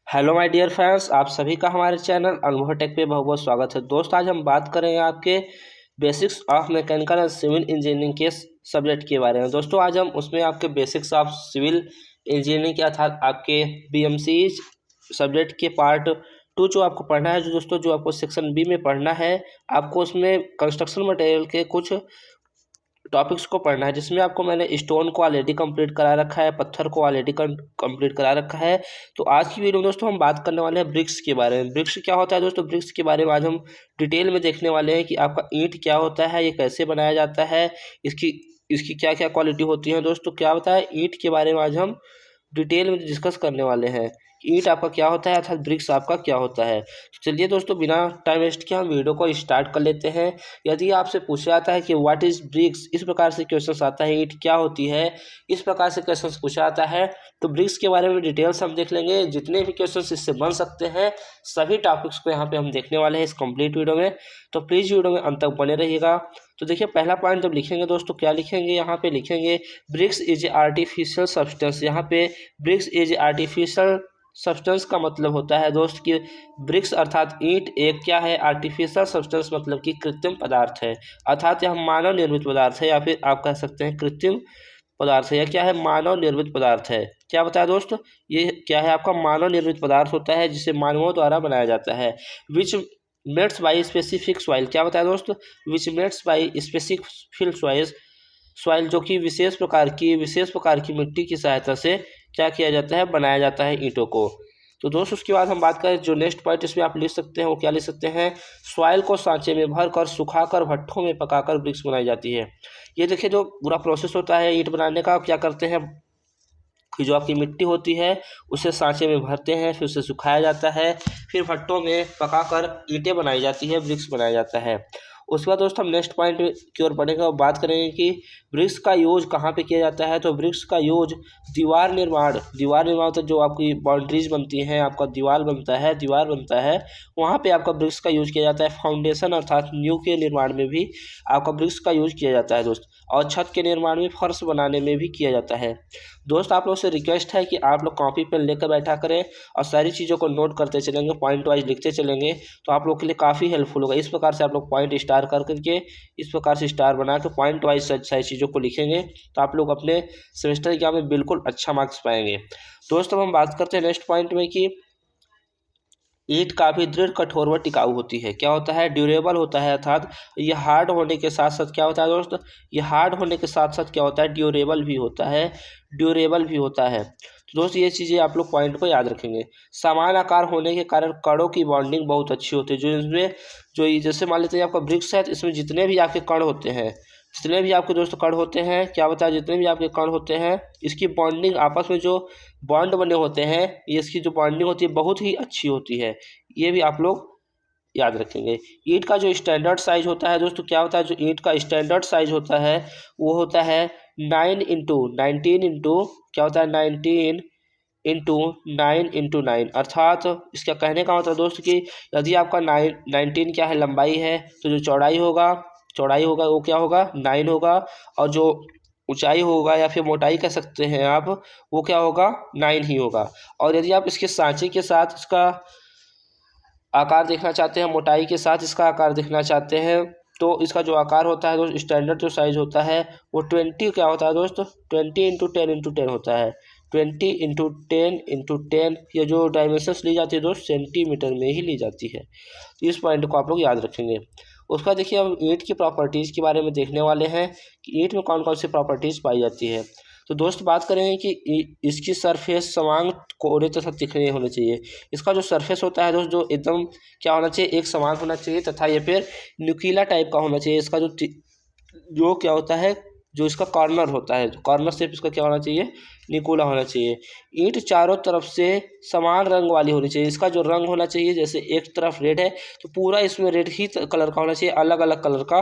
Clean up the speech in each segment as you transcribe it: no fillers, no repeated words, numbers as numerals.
Hello my dear friends, आप सभी का हमारे चैनल अनुभव टेक पे बहुत बहुत स्वागत है। दोस्त आज हम बात करेंगे आपके basics of mechanical and civil engineering के सब्जेक्ट के बारे में। दोस्तों आज हम उसमें आपके बेसिक्स ऑफ सिविल इंजीनियरिंग के अर्थात आपके बीएमसी सब्जेक्ट के पार्ट 2 जो आपको पढ़ना है, जो आपको सेक्शन बी में पढ़ना है, आपको उसमें कंस्ट्रक्शन मटेरियल के कुछ टॉपिक्स को पढ़ना है, जिसमें आपको मैंने स्टोन को ऑलरेडी कंप्लीट करा रखा है, पत्थर को ऑलरेडी कंप्लीट करा रखा है। तो आज की वीडियो में दोस्तों हम बात करने वाले हैं ब्रिक्स के बारे में। ब्रिक्स क्या होता है दोस्तों, ब्रिक्स के बारे में आज हम डिटेल में देखने वाले हैं कि आपका ईंट क्या होता है, ये कैसे बनाया जाता है, इसकी इसकी क्या क्या क्वालिटी होती है। दोस्तों क्या होता है ईंट के बारे में आज हम डिटेल में डिस्कस करने वाले हैं कि ईंट आपका क्या होता है अर्थात ब्रिक्स आपका क्या होता है। तो चलिए दोस्तों बिना टाइम वेस्ट किए हम वीडियो को स्टार्ट कर लेते हैं। यदि आपसे पूछा जाता है कि व्हाट इज ब्रिक्स, इस प्रकार से क्वेश्चन आता है, ईंट क्या होती है, इस प्रकार से क्वेश्चन पूछा जाता है, तो ब्रिक्स के बारे में डिटेल्स हम देख लेंगे। जितने भी क्वेश्चन इससे बन सकते हैं सभी टॉपिक्स को यहाँ पे हम देखने वाले हैं इस कंप्लीट वीडियो में। तो प्लीज़ वीडियो में अंत तक बने रहिएगा। तो देखिए पहला पॉइंट जब लिखेंगे दोस्तों, क्या लिखेंगे, यहाँ पे लिखेंगे ब्रिक्स इज आर्टिफिशियल सब्सटेंस। यहाँ पे ब्रिक्स इज आर्टिफिशियल सब्सटेंस का मतलब होता है दोस्त कि ब्रिक्स अर्थात ईंट एक क्या है, आर्टिफिशियल सब्सटेंस मतलब कि कृत्रिम पदार्थ है, अर्थात यह मानव निर्मित पदार्थ है, या फिर आप कह सकते हैं कृत्रिम पदार्थ है। या क्या है, मानव निर्मित पदार्थ है। क्या बताया दोस्त, ये क्या है आपका मानव निर्मित पदार्थ होता है जिसे मानवों द्वारा बनाया जाता है। विच मेड्स बाई स्पेसिफिक सॉइल, क्या बताया दोस्त, विच मेड्स बाई स्पेसिफिक सॉइल जो कि विशेष प्रकार की मिट्टी की सहायता से क्या किया जाता है, बनाया जाता है ईंटों को। तो दोस्त उसके बाद हम बात करें जो नेक्स्ट पॉइंट इसमें आप लिख सकते हैं वो क्या लिख सकते हैं, सॉइल को सांचे में भरकर सुखाकर भट्ठों में पकाकर ब्रिक्स बनाई जाती है। ये देखिए जो पूरा प्रोसेस होता है ईंट बनाने का, क्या करते हैं कि जो आपकी मिट्टी होती है उसे सांचे में भरते हैं, फिर उसे सुखाया जाता है, फिर भट्टों में पकाकर ईंटें बनाई जाती है, ब्रिक्स बनाया जाता है। उसके बाद दोस्त हम नेक्स्ट पॉइंट की ओर बढ़ेंगे और बात करेंगे कि ब्रिक्स का यूज कहाँ पे किया जाता है। तो ब्रिक्स का यूज दीवार निर्माण तो जो आपकी बाउंड्रीज बनती हैं, आपका दीवार बनता है, वहाँ पे आपका ब्रिक्स का यूज किया जाता है। फाउंडेशन अर्थात नींव के निर्माण में भी आपका ब्रिक्स का यूज किया जाता है दोस्त, और छत के निर्माण में, फर्श बनाने में भी किया जाता है। दोस्त आप लोग से रिक्वेस्ट है कि आप लोग कॉपी पेन लेकर बैठा करें और सारी चीज़ों को नोट करते चलेंगे, पॉइंट वाइज लिखते चलेंगे, तो आप लोग के लिए काफ़ी हेल्पफुल होगा। इस प्रकार से आप लोग पॉइंट स्टार करके इस प्रकार से स्टार बना के पॉइंट वाइज सारी चीज़ों को लिखेंगे, तो आप लोग अपने सेमेस्टर एग्जाम में बिल्कुल अच्छा मार्क्स पाएंगे। दोस्त अब हम बात करते हैं नेक्स्ट पॉइंट में कि ईंट काफ़ी दृढ़, कठोर व टिकाऊ होती है। क्या होता है, ड्यूरेबल होता है, अर्थात ये हार्ड होने के साथ साथ क्या होता है दोस्त, ये हार्ड होने के साथ साथ क्या होता है, ड्यूरेबल भी होता है। तो दोस्त ये चीज़ें आप लोग पॉइंट को याद रखेंगे। समान आकार होने के कारण कणों की बॉन्डिंग बहुत अच्छी होती है। जैसे मान लेते हैं आपका ब्रिक्स है, तो इसमें जितने भी आपके कण होते हैं, जितने भी आपके दोस्त कण होते हैं, क्या बताया, जितने भी आपके कण होते हैं, इसकी बॉन्डिंग आपस में जो बॉन्ड बने होते हैं, ये इसकी जो बॉन्डिंग होती है बहुत ही अच्छी होती है। ये भी आप लोग याद रखेंगे। ईंट का जो स्टैंडर्ड साइज होता है दोस्तों, क्या होता है, जो ईंट का स्टैंडर्ड साइज होता है वो होता है 9 इंटू 19 इंटू क्या होता है, 19 इंटू 9 अर्थात इसका कहने का मतलब दोस्त कि यदि आपका 19 क्या है, लंबाई है, तो जो चौड़ाई होगा वो क्या होगा, 9 होगा, और जो ऊंचाई होगा या फिर मोटाई कह सकते हैं आप, वो क्या होगा, 9 ही होगा। और यदि आप इसके सांचे के साथ इसका आकार देखना चाहते हैं, मोटाई के साथ इसका आकार देखना चाहते हैं, तो इसका जो आकार होता है दोस्त, स्टैंडर्ड जो साइज होता है वो 20 क्या होता है दोस्त, 20 इंटू 10 होता है। 20 इंटू 10 ये जो डायमेंशंस ली जाती है दोस्त, सेंटीमीटर में ही ली जाती है। तो इस पॉइंट को आप लोग याद रखेंगे। उसका देखिए अब ईंट की प्रॉपर्टीज़ के बारे में देखने वाले हैं कि ईंट में कौन कौन सी प्रॉपर्टीज़ पाई जाती है। तो दोस्त बात करेंगे कि इसकी सरफेस समान, कोरे तथा तिखने होने चाहिए। इसका जो सरफेस होता है दोस्त, जो एकदम क्या होना चाहिए, एक समान होना चाहिए, तथा ये फिर न्यूकीला टाइप का होना चाहिए। इसका जो क्या होता है, जो इसका कॉर्नर होता है, कॉर्नर शेप इसका क्या होना चाहिए, निकोला होना चाहिए। ईंट चारों तरफ से समान रंग वाली होनी चाहिए। इसका जो रंग होना चाहिए, जैसे एक तरफ रेड है तो पूरा इसमें रेड ही कलर का होना चाहिए, अलग अलग कलर का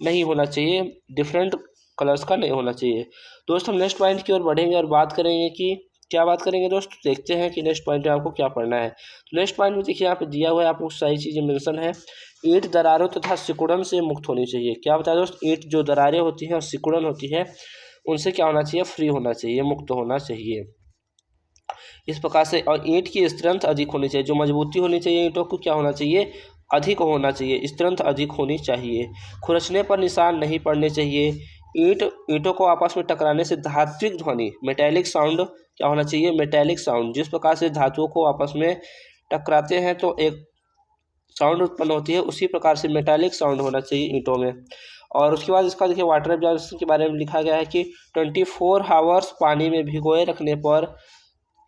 नहीं होना चाहिए, डिफरेंट कलर्स का नहीं होना चाहिए। दोस्त हम नेक्स्ट पॉइंट की ओर बढ़ेंगे और बात करेंगे कि क्या बात करेंगे दोस्त, देखते हैं कि नेक्स्ट पॉइंट में आपको क्या पढ़ना है। तो नेक्स्ट पॉइंट में देखिए यहाँ पे दिया हुआ है, आपको सारी चीज़ें मेंशन है। ईंट दरारों तथा सिकुड़न से मुक्त होनी चाहिए। क्या बताया दोस्त, ईंट जो दरारें होती हैं और सिकुड़न होती है उनसे क्या होना चाहिए, फ्री होना चाहिए, मुक्त होना चाहिए। इस प्रकार से। और ईंट की स्ट्रेंथ अधिक होनी चाहिए, जो मजबूती होनी चाहिए ईंटों को क्या होना चाहिए, अधिक होना चाहिए, स्ट्रेंथ अधिक होनी चाहिए। खुरचने पर निशान नहीं पड़ने चाहिए। ईंटों को आपस में टकराने से धात्विक ध्वनि, मेटेलिक साउंड क्या होना चाहिए, मेटेलिक साउंड। जिस प्रकार से धातुओं को आपस में टकराते हैं तो एक साउंड उत्पन्न होती है, उसी प्रकार से मेटालिक साउंड होना चाहिए ईंटों में। और उसके बाद इसका देखिए वाटर एब्जॉर्प्शन के बारे में लिखा गया है कि 24 हावर्स पानी में भिगोए रखने पर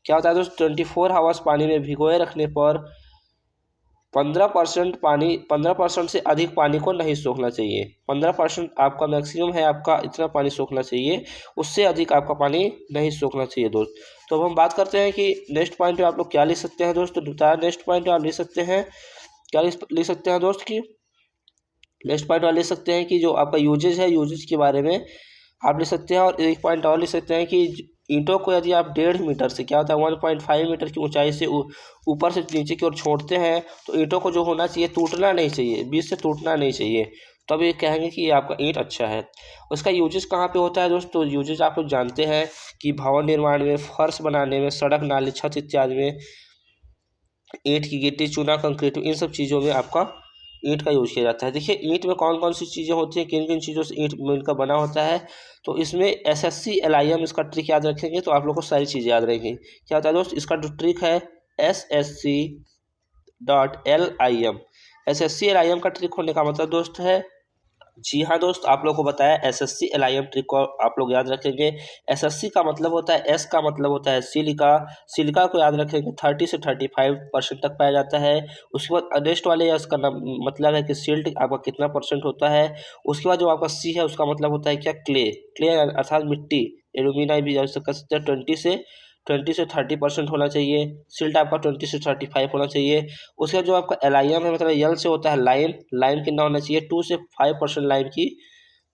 क्या होता है दोस्तों, 24 हावर्स पानी में भिगोए रखने पर 15% से अधिक पानी को नहीं सोखना चाहिए। 15% आपका मैक्सिमम है, आपका इतना पानी सोखना चाहिए, उससे अधिक आपका पानी नहीं सोखना चाहिए दोस्त। तो अब हम बात करते हैं कि नेक्स्ट पॉइंट में आप लोग क्या लिख सकते हैं दोस्त। तो नेक्स्ट पॉइंट आप लिख सकते हैं, क्या लिख सकते हैं दोस्त की नेक्स्ट पॉइंट वाले लिख सकते हैं कि जो आपका यूजेज है, यूजेज के बारे में आप लिख सकते हैं। और एक पॉइंट और लिख सकते हैं कि ईंटों को यदि आप 1.5 मीटर से क्या होता है 1.5 मीटर की ऊंचाई से ऊपर से नीचे की ओर छोड़ते हैं तो ईंटों को जो होना चाहिए टूटना नहीं चाहिए, बीच से टूटना नहीं चाहिए, तब ये कहेंगे कि ये आपका ईंट अच्छा है। उसका यूजेज कहाँ पे होता है दोस्तों, यूजेज आप लोग जानते हैं कि भवन निर्माण में, फर्श बनाने में, सड़क नाली छत इत्यादि में, ईंट की गिट्टी चूना कंक्रीट इन सब चीज़ों में आपका ईंट का यूज़ किया जाता है। देखिए ईंट में कौन कौन सी चीज़ें होती हैं, किन किन चीज़ों से ईंट मिल का बना होता है। तो इसमें SSC LIM इसका ट्रिक याद रखेंगे तो आप लोग को सारी चीज़ें याद रहेंगी। क्या होता है दोस्त, इसका जो ट्रिक है SSC.LIM, SSC LIM का ट्रिक होने का मतलब दोस्त है, जी हाँ दोस्त, आप लोग को बताया SSC LIM ट्रिक को आप लोग याद रखेंगे। SSC का मतलब होता है, S का मतलब होता है सिलिका, सिलिका को याद रखेंगे 30 से 35% तक पाया जाता है। उसके बाद नेक्स्ट वाले S का मतलब है कि सिल्ट आपका कितना परसेंट होता है। उसके बाद जो आपका C है उसका मतलब होता है क्या, क्ले, क्ले अर्थात मिट्टी, एल्यूमिना भी कर सकते हैं। 20 से 30% होना चाहिए। सिल्ट आपका 20 से 35 होना चाहिए। उसके बाद जो आपका LIM है मतलब यल से होता है लाइम, लाइम कितना होना चाहिए 2 से 5% लाइम की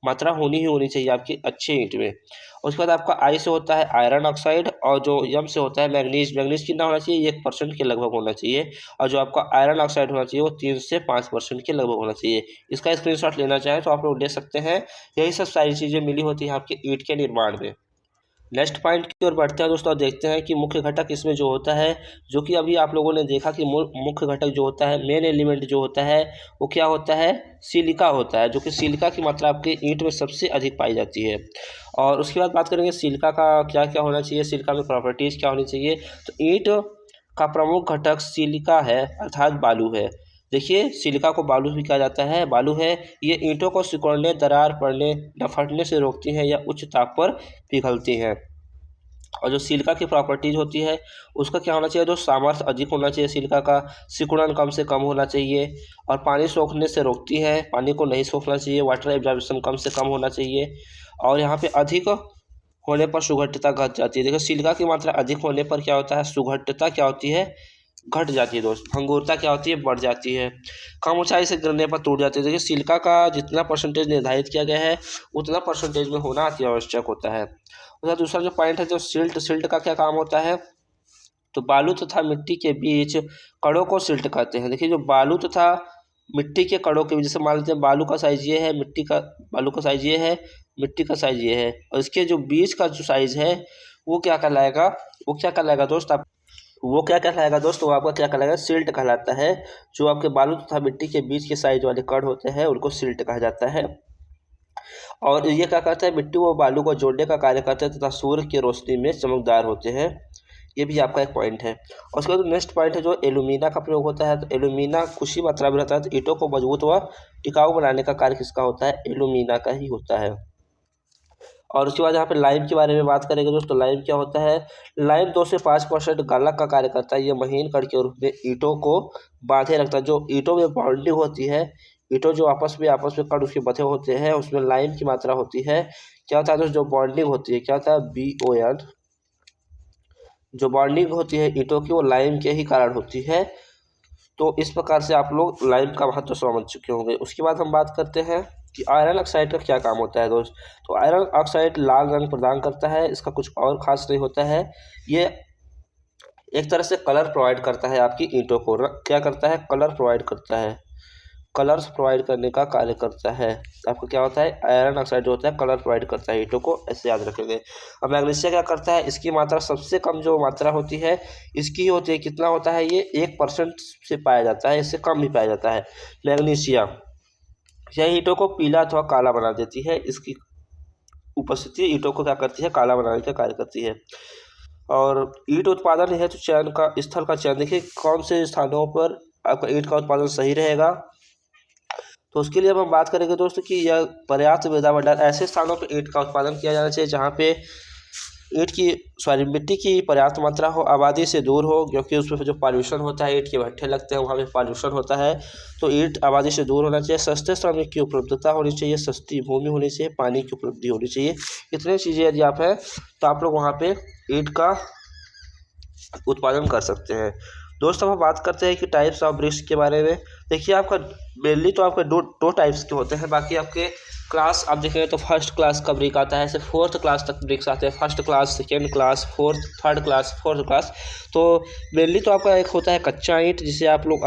मात्रा होनी ही होनी चाहिए आपकी अच्छे ईंट में। उसके बाद आपका आई से होता है आयरन ऑक्साइड, और जो यम से होता है मैग्नीज, मैग्नीज कितना होना चाहिए 1% के लगभग होना चाहिए। और जो आपका आयरन ऑक्साइड होना चाहिए वो 3 से 5% के लगभग होना चाहिए। इसका स्क्रीनशॉट लेना चाहें तो आप लोग ले सकते हैं। यही सब सारी चीज़ें मिली होती हैं आपके ईंट के निर्माण में। नेक्स्ट पॉइंट की ओर बढ़ते हैं दोस्तों, देखते हैं कि मुख्य घटक इसमें जो होता है, जो कि अभी आप लोगों ने देखा कि मुख्य घटक जो होता है, मेन एलिमेंट जो होता है वो क्या होता है, सिलिका होता है, जो कि सिलिका की मात्रा आपके ईंट में सबसे अधिक पाई जाती है। और उसके बाद बात करेंगे सिलिका का क्या क्या होना चाहिए, सिलिका में प्रॉपर्टीज़ क्या होनी चाहिए। तो ईंट का प्रमुख घटक सिलिका है अर्थात बालू है। देखिए सिलिका को बालू भी कहा जाता है, बालू है। ये ईंटों को सिकुड़ने, दरार पड़ने या फटने से रोकती हैं या उच्च ताप पर पिघलती हैं। और जो सिलिका की प्रॉपर्टीज होती है उसका क्या होना चाहिए, जो सामर्थ्य अधिक होना चाहिए सिलिका का, सिकुड़न कम से कम होना चाहिए, और पानी सोखने से रोकती है, पानी को नहीं सोखना चाहिए, वाटर एब्जॉर्प्शन कम से कम होना चाहिए। और यहाँ पे अधिक होने पर सुघट्यता घट जाती है। देखिए सिलिका की मात्रा अधिक होने पर क्या होता है, सुघट्यता क्या होती है, घट जाती है दोस्त। भंगुरता क्या होती है, बढ़ जाती है। कम ऊंचाई से गिरने पर टूट जाती है। देखिए सिलिका का जितना परसेंटेज निर्धारित किया गया है उतना परसेंटेज में होना अति आवश्यक होता है। उसका दूसरा जो पॉइंट है, जो सिल्ट, सिल्ट का क्या काम होता है, तो बालू तथा मिट्टी के बीच कड़ों को सिल्ट कहते हैं। देखिए जो बालू तथा मिट्टी के कड़ों के बीच, जैसे मान लेते हैं बालू का साइज ये है, बालू का साइज ये है, मिट्टी का साइज ये है, और इसके जो बीच का जो साइज है वो क्या कहलाएगा, दोस्त आप, वो क्या कहलाएगा दोस्त, वो आपका क्या कहलाएगा, सिल्ट कहलाता है। जो आपके बालू तथा मिट्टी के बीच के साइज वाले कण होते हैं उनको सिल्ट कहा जाता है। और ये क्या करता है, मिट्टी व बालू को जोड़ने का कार्य करते हैं तथा सूर्य की रोशनी में चमकदार होते हैं। ये भी आपका एक पॉइंट है। और उसके बाद नेक्स्ट पॉइंट है जो एल्यूमिना का प्रयोग होता है। तो एल्यूमिना कुछ ही मात्रा में रहता है, तो ईंटों को मजबूत व टिकाऊ बनाने का कार्य किसका होता है, एल्यूमिना का ही होता है। और उसके बाद यहाँ पे लाइम के बारे में बात करेंगे दोस्तों। लाइम क्या होता है, लाइम 2 से 5% गालक का कार्य करता है। ये महीन कण के रूप में ईंटों को बांधे रखता है। जो ईंटों में बॉन्डिंग होती है, ईंटों जो आपस में कण उसके बंधे होते हैं उसमें लाइम की मात्रा होती है। क्या होता है दोस्तों, जो बॉन्डिंग होती है, क्या होता है, BON, जो बॉन्डिंग होती है ईंटों की वो लाइम के ही कारण होती है। तो इस प्रकार से आप लोग लाइम का महत्व समझ चुके होंगे। उसके बाद हम बात करते हैं कि आयरन ऑक्साइड का क्या काम होता है दोस्त। तो आयरन ऑक्साइड लाल रंग प्रदान करता है, इसका कुछ और खास नहीं होता है। ये एक तरह से कलर प्रोवाइड करता है आपकी ईंटों को, क्या करता है, कलर प्रोवाइड करता है। कलर्स प्रोवाइड करने का कार्य करता है। आपको क्या होता है, आयरन ऑक्साइड जो होता है कलर प्रोवाइड करता है ईंटों को, ऐसे याद रखेंगे। अब मैग्नीशियम क्या करता है, इसकी मात्रा सबसे कम जो मात्रा होती है इसकी होती है, कितना होता है ये 1% से पाया जाता है, इससे कम भी पाया जाता है मैग्नीशियम। यह ईंटों को पीला अथवा काला बना देती है, इसकी उपस्थिति ईंटों को क्या करती है, काला बनाने का कार्य करती है। और ईंट उत्पादन है तो चयन का स्थल का चयन, देखिए कौन से स्थानों पर आपका ईंट का उत्पादन सही रहेगा। तो उसके लिए अब हम बात करेंगे दोस्तों कि यह पर्याप्त मृदा भंडार, ऐसे स्थानों पर ईंट का उत्पादन किया जाना चाहिए जहाँ पे मिट्टी की पर्याप्त मात्रा हो, आबादी से दूर हो, क्योंकि उसमें जो पॉल्यूशन होता है, ईंट के भट्ठे लगते हैं वहाँ पे पॉल्यूशन होता है, तो ईंट आबादी से दूर होना चाहिए। सस्ते श्रमिक की उपलब्धता होनी चाहिए, सस्ती भूमि होनी चाहिए, पानी की उपलब्धि होनी चाहिए। इतनी चीज़ें यदि आप हैं तो आप लोग वहाँ पे ईंट का उत्पादन कर सकते हैं। दोस्तों हम बात करते हैं कि टाइप्स ऑफ ब्रिक्स के बारे में। देखिए आपका मेनली तो आपके दो टाइप्स के होते हैं, बाकी आपके क्लास आप देखेंगे तो फर्स्ट क्लास का ब्रिक आता है, ऐसे फोर्थ क्लास तक ब्रिक्स आते हैं, first class, second class, third class, fourth class. तो मेनली तो आपका एक होता है कच्चा ईंट, जिसे आप लोग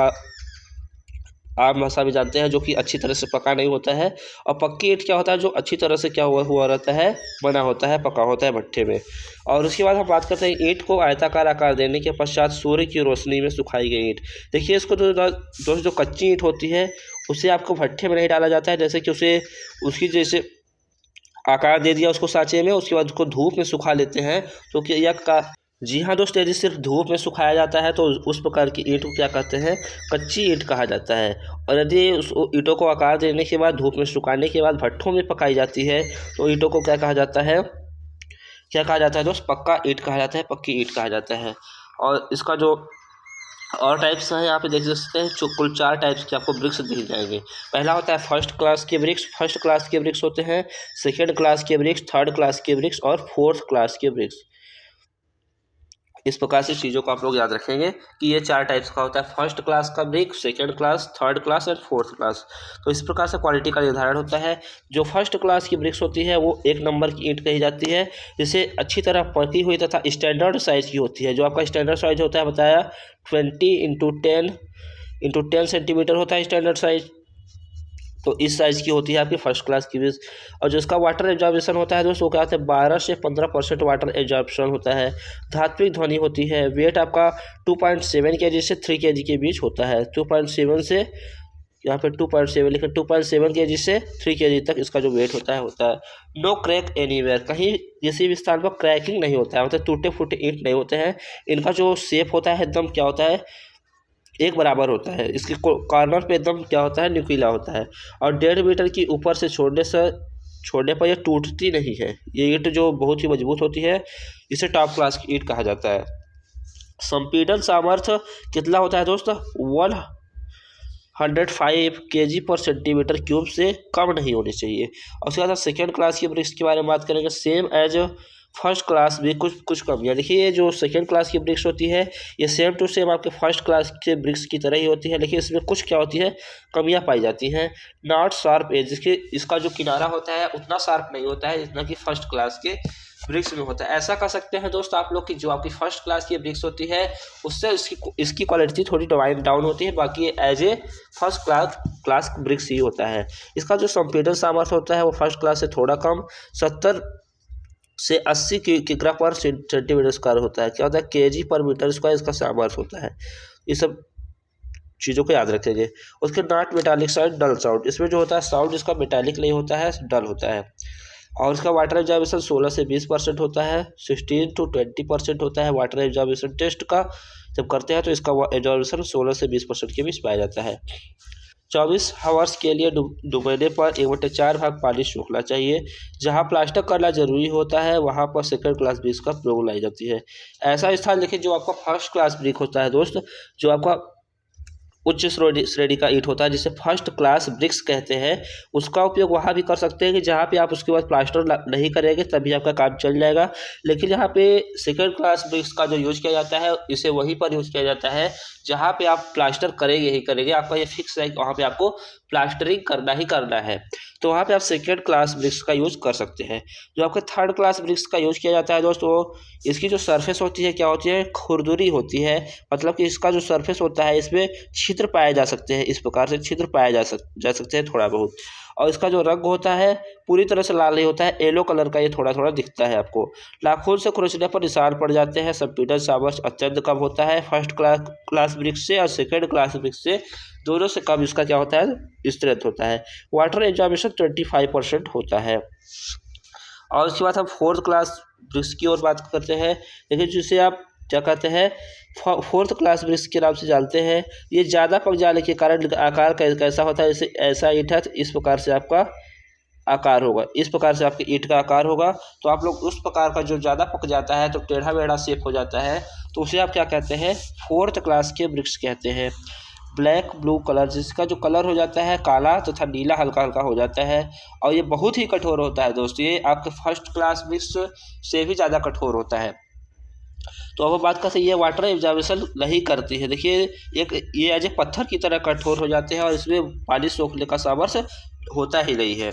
आम भाषा में जानते हैं, जो कि अच्छी तरह से पका नहीं होता है। और पक्की ईंट क्या होता है, जो अच्छी तरह से क्या हुआ रहता है, बना होता है, पका होता है भट्ठे में। और उसके बाद हम बात करते हैं ईंट को आयताकार आकार देने के पश्चात सूर्य की रोशनी में सुखाई गई ईंट। देखिए इसको दोस्तों जो कच्ची ईंट होती है उसे आपको भट्ठे में नहीं डाला जाता है, जैसे कि उसे उसकी जैसे आकार दे दिया उसको सांचे में, उसके बाद उसको धूप में सुखा लेते हैं। तो क्या जी हाँ दोस्तों, यदि सिर्फ धूप में सुखाया जाता है तो उस प्रकार की ईंट को क्या कहते हैं, कच्ची ईंट कहा जाता है। और यदि उस ईंटों को आकार देने के बाद धूप में सुखाने के बाद भट्ठों में पकाई जाती है तो ईंटों को क्या कहा जाता है, दोस्त, पक्का ईंट कहा जाता है, पक्की ईंट कहा जाता है। और इसका जो और टाइप्स है यहाँ पे देख सकते हैं, जो कुल 4 टाइप्स के आपको ब्रिक्स दिख जाएंगे। पहला होता है फर्स्ट क्लास के ब्रिक्स होते हैं, सेकेंड क्लास के ब्रिक्स, थर्ड क्लास के ब्रिक्स और फोर्थ क्लास के ब्रिक्स। इस प्रकार से चीज़ों को आप लोग याद रखेंगे कि ये 4 टाइप्स का होता है, फर्स्ट क्लास का brick, second class, third class और फोर्थ क्लास। तो इस प्रकार से क्वालिटी का निर्धारण होता है। जो फर्स्ट क्लास की ब्रिक्स होती है वो 1 नंबर की ईंट कही जाती है, जिसे अच्छी तरह पकी हुई तथा स्टैंडर्ड साइज़ की होती है। जो आपका स्टैंडर्ड साइज होता है बताया 20x10 सेंटीमीटर होता है स्टैंडर्ड साइज, तो इस साइज़ की होती है आपकी फर्स्ट क्लास की ब्रिक्स। और जो इसका वाटर एब्जॉर्प्शन होता है दोस्तों, क्या होता है 12 से 15% वाटर एब्जॉर्प्शन होता है। धात्विक ध्वनि होती है। वेट आपका 2.7 kg से 3 kg के बीच होता है। 2.7 से यहाँ पे 2.7 लिखा, 2.7 kg से 3 kg तक इसका जो वेट होता है। नो क्रैक एनीवेयर, कहीं किसी भी स्थान पर क्रैकिंग नहीं होता है, मतलब टूटे फूटे ईंट नहीं होते हैं। इनका जो शेप होता है एकदम क्या होता है, एक बराबर होता है। इसके कॉर्नर पे एकदम क्या होता है, न्यूक्लिया होता है। और 1.5 मीटर की ऊपर से छोड़ने पर यह टूटती नहीं है। ये ईंट जो बहुत ही मजबूत होती है, इसे टॉप क्लास की ईंट कहा जाता है। संपीड़न सामर्थ्य कितना होता है दोस्तों, 105 kg पर सेंटीमीटर क्यूब से कम नहीं होनी चाहिए। और उसके बाद सेकेंड क्लास की ब्रिक्स के बारे में बात करेंगे, सेम एज फर्स्ट क्लास भी कुछ कमियाँ। देखिए ये जो सेकेंड क्लास की ब्रिक्स होती है ये सेम टू सेम आपके फर्स्ट क्लास के ब्रिक्स की तरह ही होती है, लेकिन इसमें कुछ क्या होती है, कमियाँ पाई जाती हैं। नॉट शार्प एज, इसका जो किनारा होता है उतना शार्प नहीं होता है जितना कि फर्स्ट क्लास के ब्रिक्स में होता है। ऐसा कर सकते हैं दोस्त आप लोग कि जो आपकी फर्स्ट क्लास की ब्रिक्स होती है उससे इसकी क्वालिटी थोड़ी डाउन होती है, बाकी as a first class bricks ही होता है। इसका जो संपीड़न सामर्थ्य होता है वो फर्स्ट क्लास से थोड़ा कम, 70 से 80 किग्रा पर सेंटीमीटर स्क्वायर होता है। क्या होता है, kg पर मीटर स्क्वायर इसका सामर्थ्य होता है। ये सब चीज़ों को याद रखेंगे। उसके not metallic sound, dull sound, इसमें जो होता है साउंड इसका मेटालिक नहीं होता है, डल होता है। और इसका वाटर एब्जॉर्प्शन 16 से 20% होता है, 16 to 20% होता है। वाटर एब्जॉर्प्शन टेस्ट का जब करते हैं तो इसका एब्जॉर्प्शन 16 से 20% के बीच पाया जाता है। 24 आवर्स के लिए डुबोने पर 1/4 भाग पानी सूखना चाहिए। जहां प्लास्टर करना जरूरी होता है वहां पर सेकंड क्लास ब्रिक्स का प्रयोग लाई जाती है। ऐसा स्थान देखिए जो आपका फर्स्ट क्लास ब्रिक होता है दोस्त, जो आपका उच्च श्रेणी का ईंट होता है जिसे फर्स्ट क्लास ब्रिक्स कहते हैं, उसका उपयोग वहाँ भी कर सकते हैं कि जहाँ पे आप उसके बाद प्लास्टर नहीं करेंगे तभी आपका काम चल जाएगा। लेकिन यहाँ पे सेकंड क्लास ब्रिक्स का जो यूज़ किया जाता है इसे वहीं पर यूज़ किया जाता है जहाँ पे आप प्लास्टर करेंगे ही करेंगे, आपका ये फिक्स है कि वहाँ पे आपको प्लास्टरिंग करना ही करना है, तो वहाँ पे आप सेकेंड क्लास ब्रिक्स का यूज़ कर सकते हैं। जो आपके थर्ड क्लास ब्रिक्स का यूज़ किया जाता है दोस्तों, इसकी जो सरफेस होती है क्या होती है, खुरदुरी होती है, मतलब कि इसका जो सरफेस होता है इसमें छिद्र पाए जा सकते हैं, इस प्रकार से छिद्र पाए जा सकते हैं थोड़ा बहुत। और इसका जो रंग होता है पूरी तरह से लाल नहीं होता है, येलो कलर का ये थोड़ा थोड़ा दिखता है आपको। नाखून से खुरचने पर निशान पड़ जाते हैं। संपीड़न सामर्थ्य अत्यंत कम होता है फर्स्ट क्लास ब्रिक्स से, और सेकेंड क्लास ब्रिक्स से दोनों से कम इसका क्या होता है, स्ट्रेंथ होता है। वाटर एब्जॉर्प्शन 25% होता है। और उसके बाद हम फोर्थ क्लास ब्रिक्स की ओर बात करते हैं, लेकिन जिसे आप क्या कहते हैं, फोर्थ क्लास ब्रिक्स के नाम से जानते हैं। ये ज़्यादा पक जाने के कारण आकार कैसा होता है, जैसे ऐसा ईंट है तो इस प्रकार से आपका आकार होगा, इस प्रकार से आपके ईंट का आकार होगा। तो आप लोग उस प्रकार का जो ज़्यादा पक जाता है तो टेढ़ा मेढ़ा शेप हो जाता है, तो उसे आप क्या कहते हैं, फोर्थ क्लास के ब्रिक्स कहते हैं। ब्लैक ब्लू कलर, जिसका जो कलर हो जाता है काला तथा नीला हल्का हल्का हो जाता है, और ये बहुत ही कठोर होता है दोस्तों। ये आपके फर्स्ट क्लास ब्रिक्स से भी ज़्यादा कठोर होता है। तो अब बात करते हैं, ये वाटर एब्जॉर्प्शन नहीं करती है। देखिए एक ये एज ए पत्थर की तरह कठोर हो जाते हैं, और इसमें पानी सोखने का सामर्थ्य होता ही नहीं है।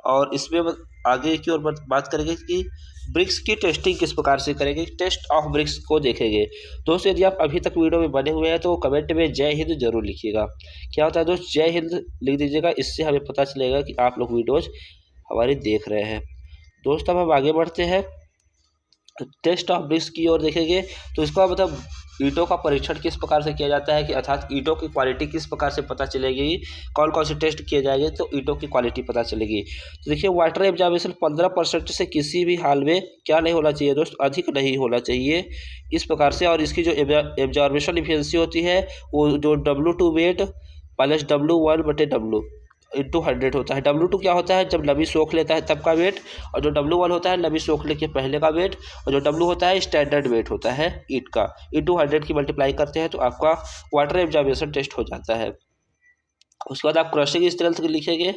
और इसमें आगे की ओर बात करेंगे कि ब्रिक्स की टेस्टिंग किस प्रकार से करेंगे, टेस्ट ऑफ ब्रिक्स को देखेंगे। दोस्तों यदि आप अभी तक वीडियो में बने हुए हैं तो कमेंट में जय हिंद जरूर लिखिएगा। क्या होता है दोस्त, जय हिंद लिख दीजिएगा, इससे हमें पता चलेगा कि आप लोग वीडियोज हमारी देख रहे हैं। दोस्त अब हम आगे बढ़ते हैं, टेस्ट ऑफ ब्रिक्स की ओर देखेंगे। तो इसका मतलब ईंटों का परीक्षण किस प्रकार से किया जाता है, कि अर्थात ईंटों की क्वालिटी किस प्रकार से पता चलेगी, कौन कौन से टेस्ट किए जाएंगे तो ईंटों की क्वालिटी पता चलेगी। तो देखिए वाटर एब्जॉर्प्शन 15% से किसी भी हाल में क्या नहीं होना चाहिए दोस्त, अधिक नहीं होना चाहिए इस प्रकार से। और इसकी जो एब्जॉर्प्शन इफिशिएंसी होती है वो जो W2 weight plus W1/W into 100 होता है। W2 क्या होता है, जब नमी सोख लेता है तब का वेट, और जो W1 होता है नमी सोखने के पहले का वेट, और जो W होता है स्टैंडर्ड वेट होता है ईंट का, इंटू 100 की मल्टीप्लाई करते हैं तो आपका वाटर एब्जॉर्प्शन टेस्ट हो जाता है। उसके बाद आप क्रशिंग स्ट्रेंथ लिखेंगे।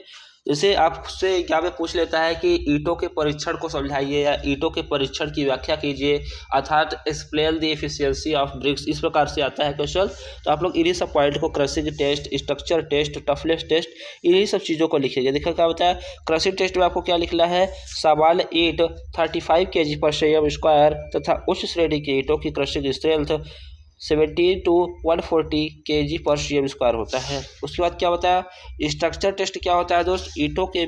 जैसे आपसे यहाँ पे पूछ लेता है कि ईंटों के परीक्षण को समझाइए या ईंटों के परीक्षण की व्याख्या कीजिए, अर्थात explain the efficiency of BRICS, इस प्रकार से आता है क्वेश्चन। तो आप लोग इन्हीं सब पॉइंट को, crushing test, structure test, toughness test, इन्हीं सब चीज़ों को लिखिएगा। देखिए क्या होता है, क्रशिंग टेस्ट में आपको क्या लिखना है, सामान्य ईंट 35 kg/cm² तथा उच्च श्रेणी के ईंटों की क्रशिंग स्ट्रेंथ 70 to 140 kg/cm² होता है। उसके बाद क्या होता है, स्ट्रक्चर टेस्ट क्या होता है दोस्त, ईंटों के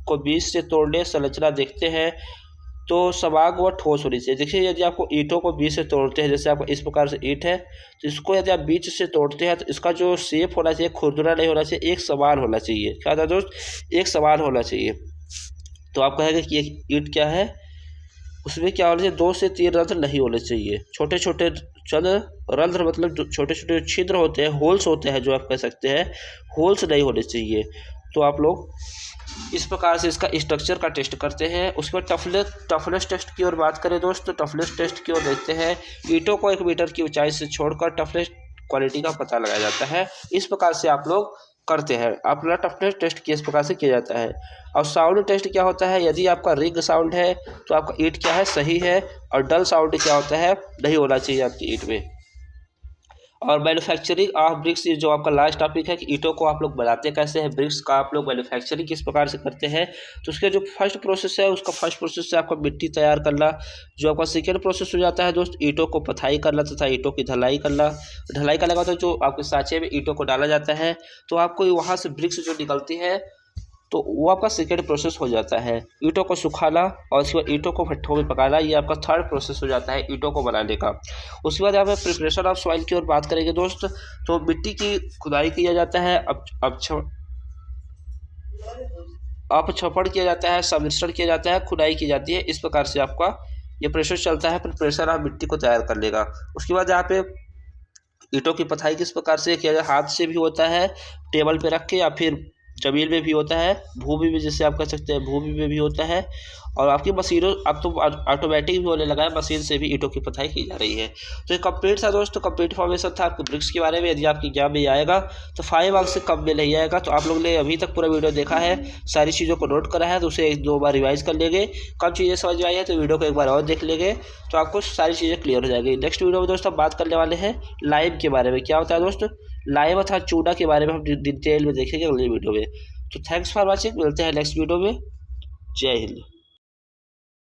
को बीच से तोड़ने संरचना देखते हैं तो सवांग व ठोस होनी चाहिए। देखिए यदि आपको ईंटों को बीच से तोड़ते हैं, जैसे आपको इस प्रकार से ईंट है तो इसको यदि आप बीच से तोड़ते हैं तो इसका जो शेप होना चाहिए खुरदुरा नहीं होना चाहिए, एक समान होना चाहिए। क्या था दोस्त, एक समान होना चाहिए। तो आप कहेंगे कि एक ईंट क्या है, उसमें क्या होना चाहिए, 2 से 3 रंध्र नहीं होने चाहिए, छोटे छोटे रंध्र मतलब जो छोटे छोटे छिद्र होते हैं, होल्स होते हैं जो आप कह सकते हैं, होल्स नहीं होने चाहिए। तो आप लोग इस प्रकार से इसका स्ट्रक्चर का टेस्ट करते हैं। उसके बाद टफनेस टेस्ट की ओर बात करें दोस्त, तो टफनेस टेस्ट की ओर देखते हैं। ईंटों को 1 मीटर की ऊंचाई से छोड़कर टफनेस क्वालिटी का पता लगाया जाता है, इस प्रकार से आप लोग करते हैं। अपना टफनेस टेस्ट किस प्रकार से किया जाता है। और साउंड टेस्ट क्या होता है, यदि आपका रिंग साउंड है तो आपका ईंट क्या है, सही है, और डल साउंड क्या होता है, नहीं होना चाहिए आपकी ईंट में। और मैन्युफैक्चरिंग ऑफ ब्रिक्स, जो आपका लास्ट टॉपिक है कि ईंटों को आप लोग बनाते कैसे हैं, ब्रिक्स का आप लोग मैन्युफैक्चरिंग किस प्रकार से करते हैं। तो उसके जो फर्स्ट प्रोसेस है, उसका फर्स्ट प्रोसेस है आपका मिट्टी तैयार करना। जो आपका सेकेंड प्रोसेस हो जाता है दोस्त, ईंटों को पथाई करना तथा ईंटों की ढलाई करना। ढलाई करने का मतलब जो आपके सांचे में ईंटों को डाला जाता है तो आपको वहाँ से ब्रिक्स जो निकलती है तो वो आपका सेकेंड प्रोसेस हो जाता है। ईंटों को सुखाना और उसके बाद ईंटों को भट्ठों में पकाना, ये आपका थर्ड प्रोसेस हो जाता है ईंटों को बनाने का। उसके बाद यहाँ पे प्रिपरेशन ऑफ सॉइल की ओर बात करेंगे दोस्त, तो मिट्टी की खुदाई किया जाता है, अपक्षपण किया जाता है, सम्मिश्रण किया जाता है, खुदाई की जाती है। इस प्रकार से आपका ये प्रोसेस चलता है प्रिपरेशन ऑफ मिट्टी को तैयार करने का। उसके बाद यहाँ पे ईंटों की पथाई किस प्रकार से किया जाए, हाथ से भी होता है टेबल पे रख के, या फिर जमीन में भी होता है, भूमि में जैसे आप कह सकते हैं भूमि में भी होता है, और आपकी मशीनों अब तो ऑटोमेटिक भी होने लगा है, मशीन से भी ईंटों की पथाई की जा रही है। तो ये कंप्लीट था दोस्तों, कंप्लीट इन्फॉर्मेशन था आपको ब्रिक्स के बारे में। यदि आपकी एग्जाम में आएगा तो 5 मार्क्स से कम में नहीं आएगा। तो आप लोग ने अभी तक पूरा वीडियो देखा है, सारी चीज़ों को नोट करा है, तो उसे 1-2 बार रिवाइज कर लेंगे। कम चीज़ें समझ में आई है तो वीडियो को एक बार और देख लेंगे, तो आपको सारी चीज़ें क्लियर हो जाएगी। नेक्स्ट वीडियो में दोस्तों बात करने वाले हैं लाइम के बारे में। क्या होता है दोस्त, लाइव तथा चूड़ा के बारे में हम डिटेल में देखेंगे अगली वीडियो में। तो थैंक्स फॉर वॉचिंग, मिलते हैं नेक्स्ट वीडियो में। जय हिंद।